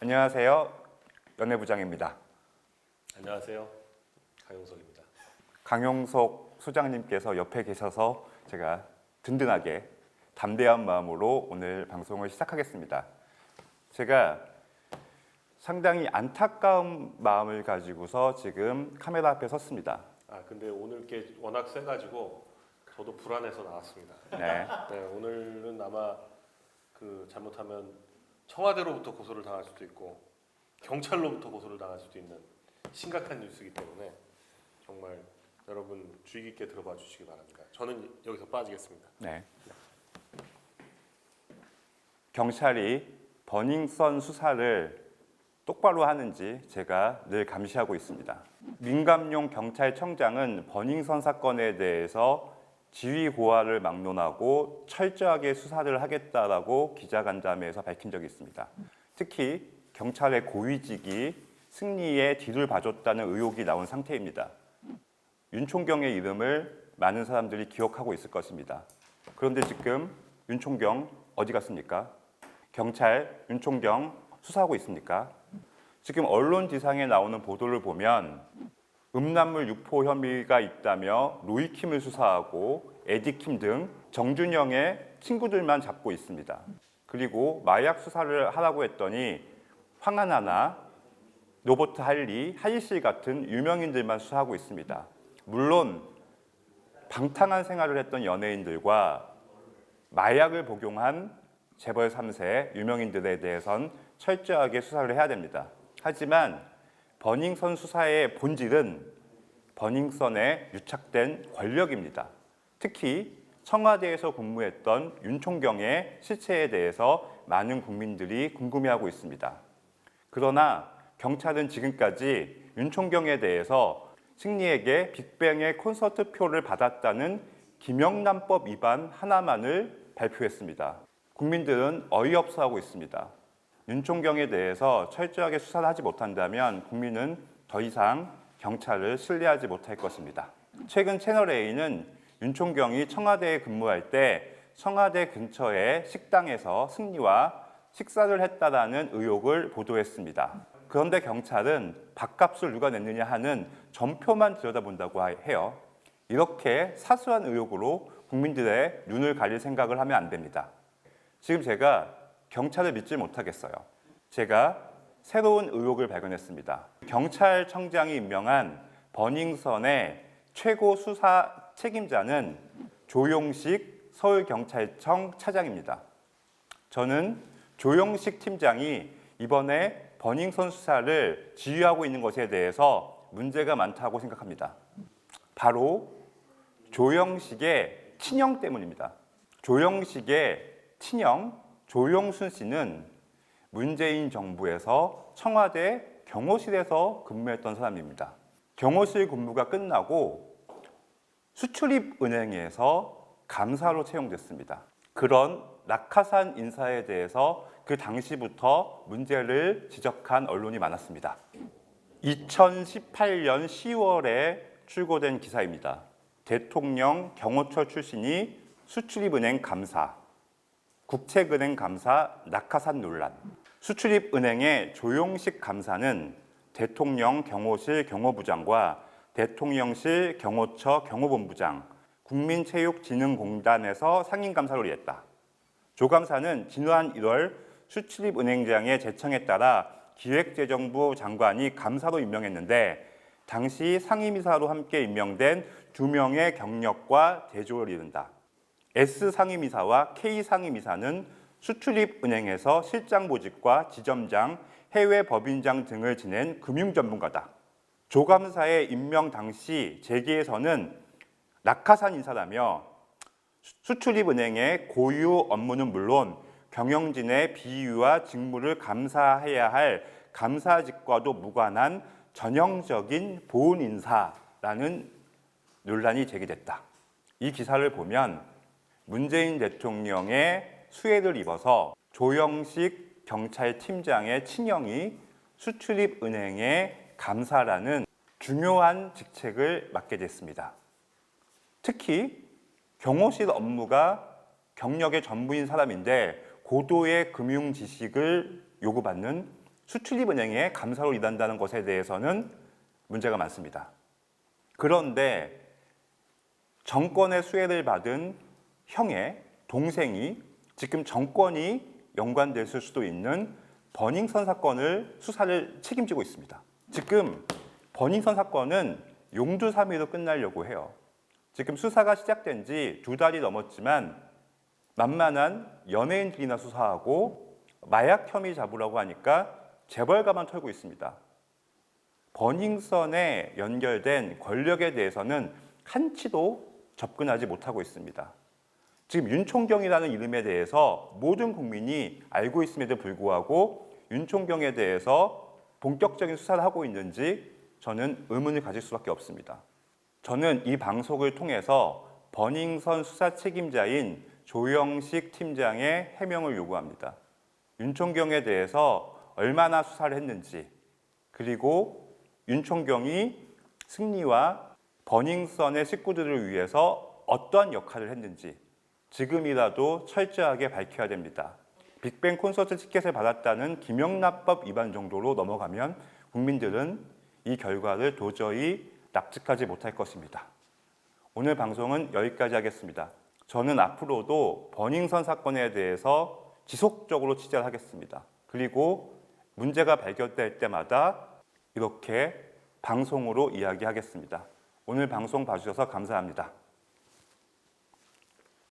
안녕하세요. 연애부장입니다. 안녕하세요. 강용석입니다. 강용석 소장님께서 옆에 계셔서 제가 든든하게 담대한 마음으로 오늘 방송을 시작하겠습니다. 제가 상당히 안타까운 마음을 가지고서 지금 카메라 앞에 섰습니다. 근데 오늘 게 워낙 세가지고 저도 불안해서 나왔습니다. 네. 네, 오늘은 아마 잘못하면 청와대로부터 고소를 당할 수도 있고 경찰로부터 고소를 당할 수도 있는 심각한 뉴스이기 때문에 정말 여러분 주의 깊게 들어봐 주시기 바랍니다. 저는 여기서 빠지겠습니다. 네. 경찰이 버닝썬 수사를 똑바로 하는지 제가 늘 감시하고 있습니다. 민감용 경찰청장은 버닝썬 사건에 대해서 지휘 고하를 막론하고 철저하게 수사를 하겠다라고 기자간담회에서 밝힌 적이 있습니다. 특히 경찰의 고위직이 승리에 뒤를 봐줬다는 의혹이 나온 상태입니다. 윤 총경의 이름을 많은 사람들이 기억하고 있을 것입니다. 그런데 지금 윤 총경 어디 갔습니까? 경찰 윤 총경 수사하고 있습니까? 지금 언론 지상에 나오는 보도를 보면 음란물 유포 혐의가 있다며 로이킴을 수사하고 에디킴 등 정준영의 친구들만 잡고 있습니다. 그리고 마약 수사를 하라고 했더니 황하나나 로버트 할리씨 같은 유명인들만 수사하고 있습니다. 물론 방탕한 생활을 했던 연예인들과 마약을 복용한 재벌 3세 유명인들에 대해선 철저하게 수사를 해야 됩니다. 하지만 버닝썬 수사의 본질은 버닝썬에 유착된 권력입니다. 특히 청와대에서 근무했던 윤 총경의 실체에 대해서 많은 국민들이 궁금해하고 있습니다. 그러나 경찰은 지금까지 윤 총경에 대해서 승리에게 빅뱅의 콘서트 표를 받았다는 김영란법 위반 하나만을 발표했습니다. 국민들은 어이없어하고 있습니다. 윤 총경에 대해서 철저하게 수사를 하지 못한다면 국민은 더 이상 경찰을 신뢰하지 못할 것입니다. 최근 채널A는 윤 총경이 청와대에 근무할 때 청와대 근처의 식당에서 승리와 식사를 했다라는 의혹을 보도했습니다. 그런데 경찰은 밥값을 누가 냈느냐 하는 전표만 들여다본다고 해요. 이렇게 사소한 의혹으로 국민들의 눈을 가릴 생각을 하면 안 됩니다. 지금 제가 경찰을 믿지 못하겠어요. 제가 새로운 의혹을 발견했습니다. 경찰청장이 임명한 버닝썬의 최고 수사 책임자는 조용식 서울경찰청 차장입니다. 저는 조용식 팀장이 이번에 버닝썬 수사를 지휘하고 있는 것에 대해서 문제가 많다고 생각합니다. 바로 조영식의 친형 때문입니다. 조영식의 친형 조용순 씨는 문재인 정부에서 청와대 경호실에서 근무했던 사람입니다. 경호실 근무가 끝나고 수출입은행에서 감사로 채용됐습니다. 그런 낙하산 인사에 대해서 그 당시부터 문제를 지적한 언론이 많았습니다. 2018년 10월에 출고된 기사입니다. 대통령 경호처 출신이 수출입은행 감사, 국책은행 감사 낙하산 논란. 수출입은행의 조용식 감사는 대통령 경호실 경호부장과 대통령실 경호처 경호본부장, 국민체육진흥공단에서 상임감사를 했다. 조 감사는 지난 1월 수출입은행장의 제청에 따라 기획재정부 장관이 감사로 임명했는데 당시 상임이사로 함께 임명된 2명의 경력과 대조를 이룬다. S 상임이사와 K 상임이사는 수출입은행에서 실장 보직과 지점장, 해외 법인장 등을 지낸 금융전문가다. 조 감사의 임명 당시 재계에서는 낙하산 인사라며 수출입은행의 고유 업무는 물론 경영진의 비위와 직무를 감사해야 할 감사직과도 무관한 전형적인 보훈 인사라는 논란이 제기됐다. 이 기사를 보면 문재인 대통령의 수혜를 입어서 조영식 경찰팀장의 친형이 수출입은행의 감사라는 중요한 직책을 맡게 됐습니다. 특히 경호실 업무가 경력의 전부인 사람인데 고도의 금융 지식을 요구받는 수출입은행의 감사로 일한다는 것에 대해서는 문제가 많습니다. 그런데 정권의 수혜를 받은 형의 동생이 지금 정권이 연관됐을 수도 있는 버닝썬 사건을 수사를 책임지고 있습니다. 지금 버닝썬 사건은 용두사미로 끝나려고 해요. 지금 수사가 시작된 지 2달이 넘었지만 만만한 연예인들이나 수사하고 마약 혐의 잡으라고 하니까 재벌가만 털고 있습니다. 버닝썬에 연결된 권력에 대해서는 한치도 접근하지 못하고 있습니다. 지금 윤총경이라는 이름에 대해서 모든 국민이 알고 있음에도 불구하고 윤총경에 대해서 본격적인 수사를 하고 있는지 저는 의문을 가질 수밖에 없습니다. 저는 이 방송을 통해서 버닝썬 수사 책임자인 조영식 팀장의 해명을 요구합니다. 윤총경에 대해서 얼마나 수사를 했는지, 그리고 윤총경이 승리와 버닝썬의 식구들을 위해서 어떠한 역할을 했는지 지금이라도 철저하게 밝혀야 됩니다. 빅뱅 콘서트 티켓을 받았다는 김영란법 위반 정도로 넘어가면 국민들은 이 결과를 도저히 납득하지 못할 것입니다. 오늘 방송은 여기까지 하겠습니다. 저는 앞으로도 버닝썬 사건에 대해서 지속적으로 취재를 하겠습니다. 그리고 문제가 발견될 때마다 이렇게 방송으로 이야기하겠습니다. 오늘 방송 봐주셔서 감사합니다.